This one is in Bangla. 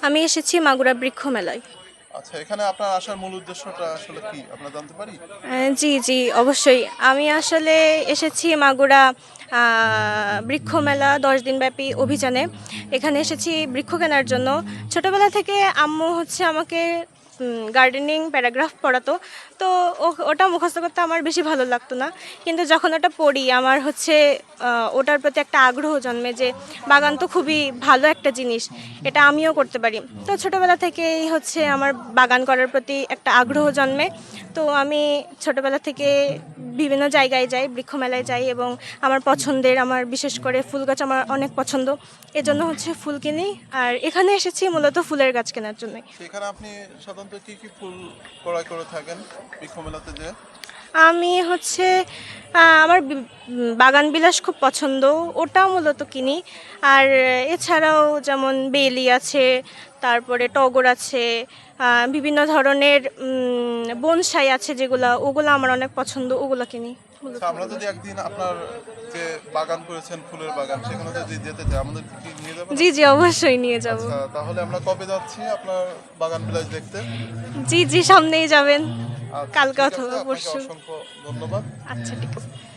আমি এসেছি মাগুরা বৃক্ষ মেলায়। আচ্ছা, এখানে আপনার আসার মূল উদ্দেশ্যটা আসলে কি আমরা জানতে পারি? জি, জি, অবশ্যই। আমি আসলে এসেছি মাগুরা বৃক্ষ মেলা ১০ দিনব্যাপী অভিযানে। এখানে এসেছি বৃক্ষ কেনার জন্য। ছোটবেলা থেকে আম্মু হচ্ছে আমাকে গার্ডেনিং প্যারাগ্রাফ পড়াতো। তো ওটা মুখস্থ করতে আমার বেশি ভালো লাগতো না। কিন্তু যখন ওটা পড়ি আমার হচ্ছে ওটার প্রতি একটা আগ্রহ জন্মে যে বাগান তো খুবই ভালো একটা জিনিস। এটা আমিও করতে পারি। তো ছোটবেলা থেকেই হচ্ছে আমার বাগান করার প্রতি একটা আগ্রহ জন্মে। তো আমি ছোটবেলা থেকে বিভিন্ন জায়গায় যাই, বৃক্ষ মেলায় যাই এবং আমার পছন্দের, আমার বিশেষ করে ফুল গাছ আমার অনেক পছন্দ। এজন্য হচ্ছে ফুল কিনি। আর এখানে এসেছি মূলত ফুলের গাছ কেনার জন্যই। সেখানে আপনি সাধারণত কি কি ফুল ক্রয় করে থাকেন বৃক্ষ মেলাতে যে? আমি হচ্ছে আমার বাগান বিলাস খুব পছন্দ, ওটা মূলত কিনি। আর এছাড়াও যেমন বেলি আছে, তারপরে টগর আছে, বিভিন্ন ধরনের বনসাই আছে যেগুলা, ওগুলো আমার অনেক পছন্দ, ওগুলো কিনি মূলত। আচ্ছা, আমরা যদি একদিন আপনার যে বাগান করেছেন ফুলের বাগান সেখানে যদি যেতে চাই আমাদেরকে কি নিয়ে যাবেন জি, আপনি? জি, অবশ্যই নিয়ে যাব। আচ্ছা, তাহলে আমরা কবে যাচ্ছি আপনার বাগান বিলাস দেখতে? জি, জি, সামনেই যাবেন, আচ্ছা, কালকে ঠিক আছে, অথবা আপনাকে পরশু। অসংখ্য ধন্যবাদ। আচ্ছা, ঠিক আছে।